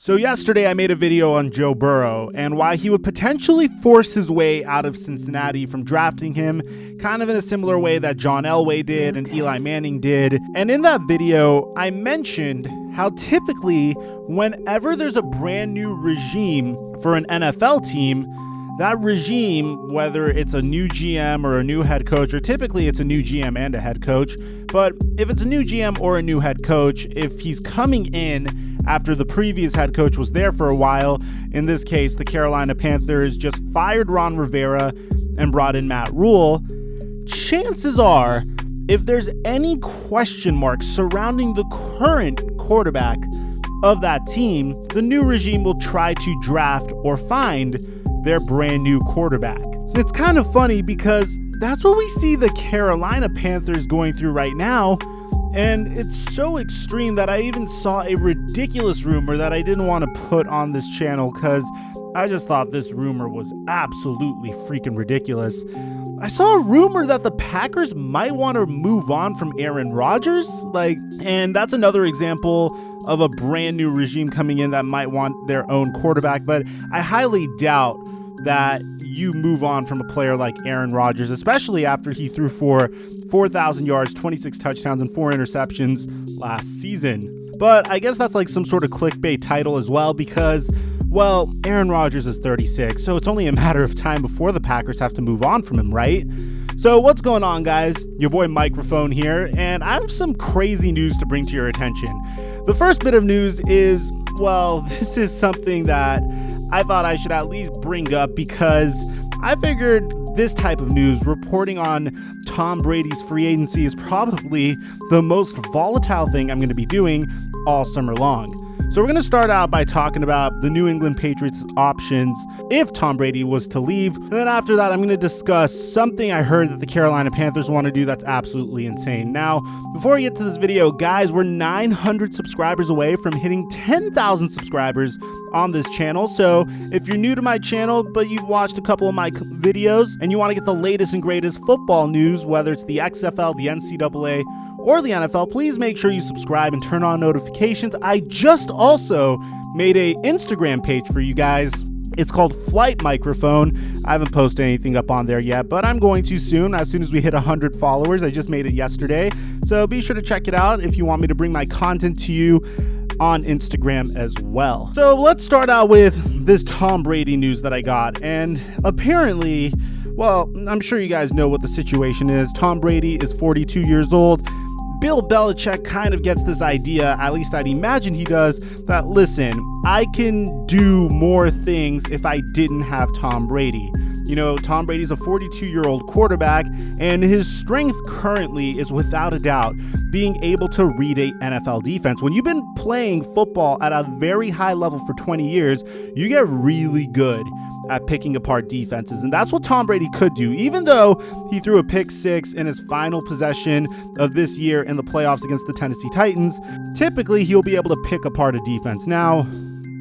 So yesterday I made a video on Joe Burrow and why he would potentially force his way out of Cincinnati from drafting him, kind of in a similar way that John Elway did and Eli Manning did. And in that video, I mentioned how typically whenever there's a brand new regime for an NFL team, that regime, whether it's a new GM or a new head coach, or typically it's a new GM and a head coach, but if it's a new GM or a new head coach, if he's coming in after the previous head coach was there for a while, in this case, the Carolina Panthers just fired Ron Rivera and brought in Matt Rule, chances are, if there's any question marks surrounding the current quarterback of that team, the new regime will try to draft or find their brand new quarterback. It's kind of funny because that's what we see the Carolina Panthers going through right now. And it's so extreme that I even saw a ridiculous rumor that I didn't want to put on this channel because I just thought this rumor was absolutely freaking ridiculous. I saw a rumor that the Packers might want to move on from Aaron Rodgers, and that's another example of a brand new regime coming in that might want their own quarterback, but I highly doubt that you move on from a player like Aaron Rodgers, especially after he threw for 4,000 yards, 26 touchdowns, and 4 interceptions last season. But I guess that's like some sort of clickbait title as well because, well, Aaron Rodgers is 36, so it's only a matter of time before the Packers have to move on from him, right? So what's going on, guys? Your boy Mikerophone here, and I have some crazy news to bring to your attention. The first bit of news is, well, this is something that I thought I should at least bring up because I figured this type of news, reporting on Tom Brady's free agency, is probably the most volatile thing I'm going to be doing all summer long. So we're going to start out by talking about the New England Patriots options if Tom Brady was to leave. And then after that, I'm going to discuss something I heard that the Carolina Panthers want to do that's absolutely insane. Now, before we get to this video, guys, we're 900 subscribers away from hitting 10,000 subscribers on this channel. So if you're new to my channel, but you've watched a couple of my videos and you want to get the latest and greatest football news, whether it's the XFL, the NCAA, or the NFL, please make sure you subscribe and turn on notifications. I just also made a Instagram page for you guys. It's called Flight Microphone. I haven't posted anything up on there yet, but I'm going to soon as we hit 100 followers. I just made it yesterday. So be sure to check it out if you want me to bring my content to you on Instagram as well. So let's start out with this Tom Brady news that I got. And apparently, well, I'm sure you guys know what the situation is. Tom Brady is 42 years old. Bill Belichick kind of gets this idea, at least I'd imagine he does, that listen, I can do more things if I didn't have Tom Brady. You know, Tom Brady's a 42-year-old quarterback, and his strength currently is without a doubt being able to read a NFL defense. When you've been playing football at a very high level for 20 years, you get really good at picking apart defenses, and that's what Tom Brady could do. Even though he threw a pick six in his final possession of this year in the playoffs against the Tennessee Titans, typically he'll be able to pick apart a defense. Now,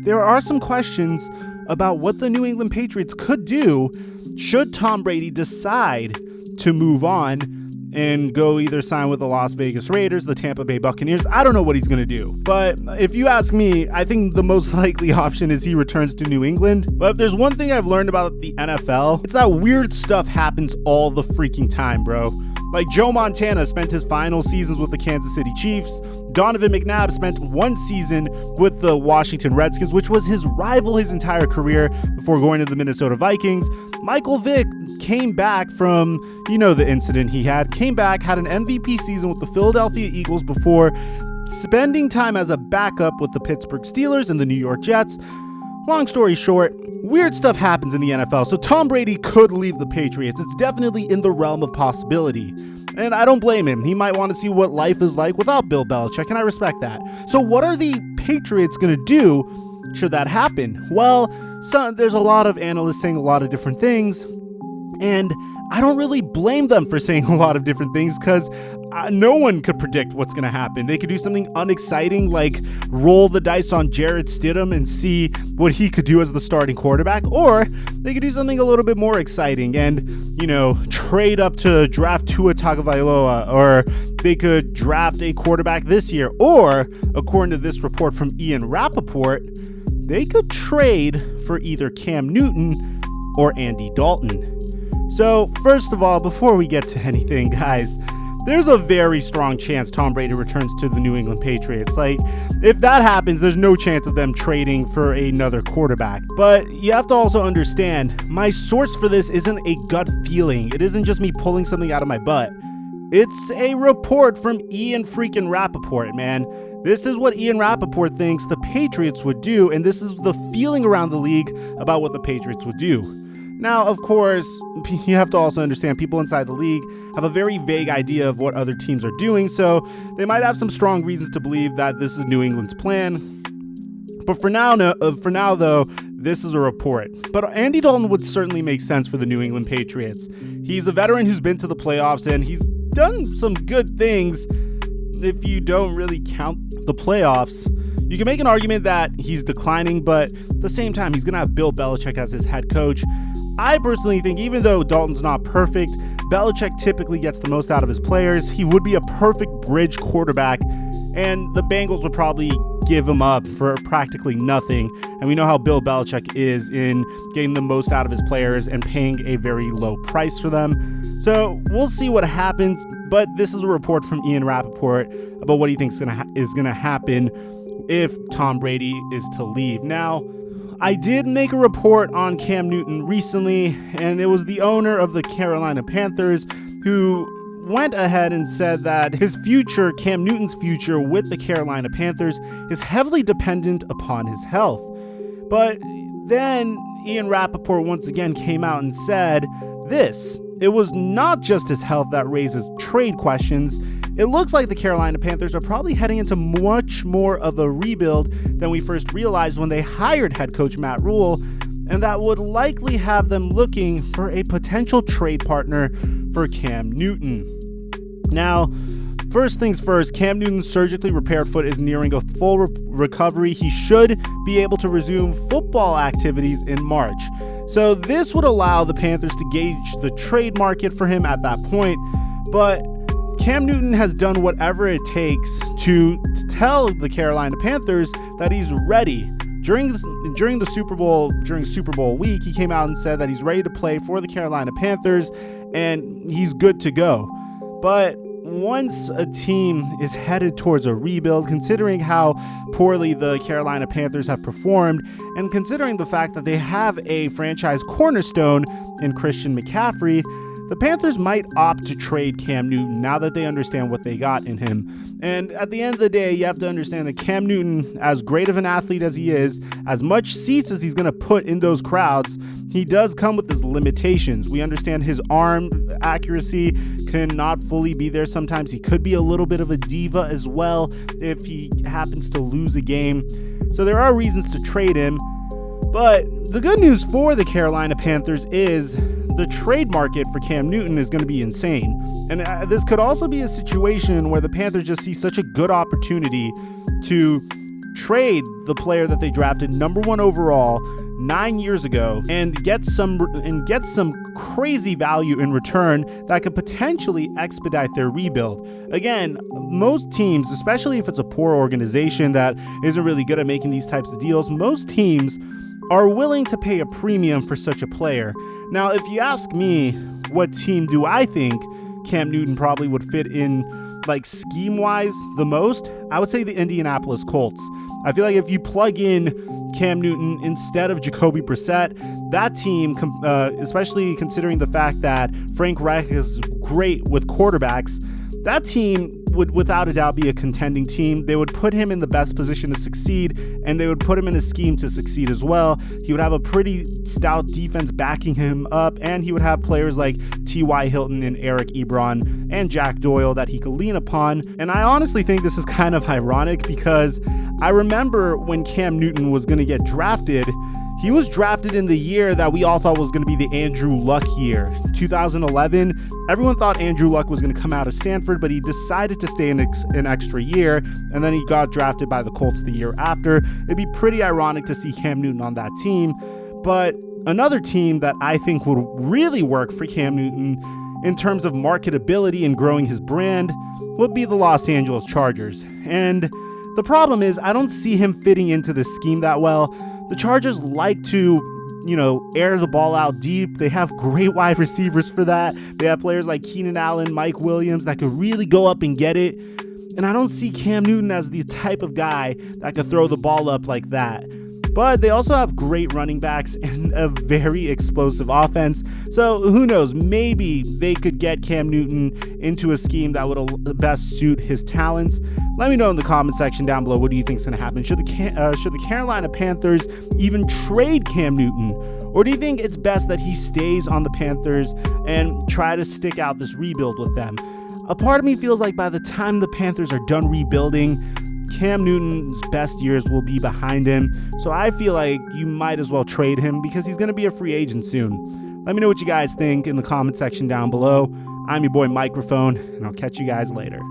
there are some questions about what the New England Patriots could do should Tom Brady decide to move on and go either sign with the Las Vegas Raiders, the Tampa Bay Buccaneers. I don't know what he's going to do. But if you ask me, I think the most likely option is he returns to New England. But if there's one thing I've learned about the NFL, it's that weird stuff happens all the freaking time, bro. Like Joe Montana spent his final seasons with the Kansas City Chiefs. Donovan McNabb spent one season with the Washington Redskins, which was his rival his entire career before going to the Minnesota Vikings. Michael Vick came back from, the incident he had, came back, had an MVP season with the Philadelphia Eagles before spending time as a backup with the Pittsburgh Steelers and the New York Jets. Long story short, weird stuff happens in the NFL, so Tom Brady could leave the Patriots. It's definitely in the realm of possibility. And I don't blame him. He might want to see what life is like without Bill Belichick, and I respect that. So what are the Patriots going to do should that happen? Well, there's a lot of analysts saying a lot of different things, and I don't really blame them for saying a lot of different things because no one could predict what's going to happen. They could do something unexciting like roll the dice on Jarrett Stidham and see what he could do as the starting quarterback, or they could do something a little bit more exciting and, trade up to draft Tua Tagovailoa, or they could draft a quarterback this year, or according to this report from Ian Rappaport, they could trade for either Cam Newton or Andy Dalton. So first of all, before we get to anything, guys, there's a very strong chance Tom Brady returns to the New England Patriots. Like, if that happens, there's no chance of them trading for another quarterback. But you have to also understand, my source for this isn't a gut feeling. It isn't just me pulling something out of my butt. It's a report from Ian freaking Rappaport, man. This is what Ian Rappaport thinks the Patriots would do, and this is the feeling around the league about what the Patriots would do. Now, of course, you have to also understand people inside the league have a very vague idea of what other teams are doing, so they might have some strong reasons to believe that this is New England's plan. But for now, though, this is a report. But Andy Dalton would certainly make sense for the New England Patriots. He's a veteran who's been to the playoffs, and he's done some good things if you don't really count the playoffs. You can make an argument that he's declining, but at the same time, he's going to have Bill Belichick as his head coach. I personally think even though Dalton's not perfect, Belichick typically gets the most out of his players. He would be a perfect bridge quarterback, and the Bengals would probably give him up for practically nothing. And we know how Bill Belichick is in getting the most out of his players and paying a very low price for them. So we'll see what happens, but this is a report from Ian Rappaport about what he thinks is going to happen if Tom Brady is to leave. Now, I did make a report on Cam Newton recently, and it was the owner of the Carolina Panthers who went ahead and said that his future, Cam Newton's future with the Carolina Panthers, is heavily dependent upon his health. But then Ian Rappaport once again came out and said this: it was not just his health that raises trade questions. It looks like the Carolina Panthers are probably heading into much more of a rebuild than we first realized when they hired head coach Matt Rule, and that would likely have them looking for a potential trade partner for Cam Newton. Now, first things first, Cam Newton's surgically repaired foot is nearing a full recovery. He should be able to resume football activities in March. So this would allow the Panthers to gauge the trade market for him at that point, but Cam Newton has done whatever it takes to tell the Carolina Panthers that he's ready. During Super Bowl week, he came out and said that he's ready to play for the Carolina Panthers and he's good to go. But once a team is headed towards a rebuild, considering how poorly the Carolina Panthers have performed, and considering the fact that they have a franchise cornerstone in Christian McCaffrey, the Panthers might opt to trade Cam Newton now that they understand what they got in him. And at the end of the day, you have to understand that Cam Newton, as great of an athlete as he is, as much seats as he's going to put in those crowds, he does come with his limitations. We understand his arm accuracy cannot fully be there sometimes. He could be a little bit of a diva as well if he happens to lose a game. So there are reasons to trade him. But the good news for the Carolina Panthers is the trade market for Cam Newton is going to be insane. And this could also be a situation where the Panthers just see such a good opportunity to trade the player that they drafted number 1 overall 9 years ago and get some crazy value in return that could potentially expedite their rebuild. Again, most teams, especially if it's a poor organization that isn't really good at making these types of deals, most teams are willing to pay a premium for such a player. Now, if you ask me what team do I think Cam Newton probably would fit in, like scheme-wise the most, I would say the Indianapolis Colts. I feel like if you plug in Cam Newton instead of Jacoby Brissett, that team, especially considering the fact that Frank Reich is great with quarterbacks, that team would without a doubt be a contending team. They would put him in the best position to succeed, and they would put him in a scheme to succeed as well. He would have a pretty stout defense backing him up, and he would have players like T.Y. Hilton and Eric Ebron and Jack Doyle that he could lean upon. And I honestly think this is kind of ironic because I remember when Cam Newton was going to get drafted, he was drafted in the year that we all thought was going to be the Andrew Luck year, 2011. Everyone thought Andrew Luck was going to come out of Stanford, but he decided to stay an extra year, and then he got drafted by the Colts the year after. It'd be pretty ironic to see Cam Newton on that team, but another team that I think would really work for Cam Newton in terms of marketability and growing his brand would be the Los Angeles Chargers. And the problem is I don't see him fitting into this scheme that well. The Chargers like to, air the ball out deep. They have great wide receivers for that. They have players like Keenan Allen, Mike Williams that could really go up and get it. And I don't see Cam Newton as the type of guy that could throw the ball up like that. But they also have great running backs and a very explosive offense. So who knows, maybe they could get Cam Newton into a scheme that would best suit his talents. Let me know in the comment section down below, what do you think is going to happen? Should the Carolina Panthers even trade Cam Newton? Or do you think it's best that he stays on the Panthers and try to stick out this rebuild with them? A part of me feels like by the time the Panthers are done rebuilding, Cam Newton's best years will be behind him. So I feel like you might as well trade him because he's going to be a free agent soon. Let me know what you guys think in the comment section down below. I'm your boy Mikerophone, and I'll catch you guys later.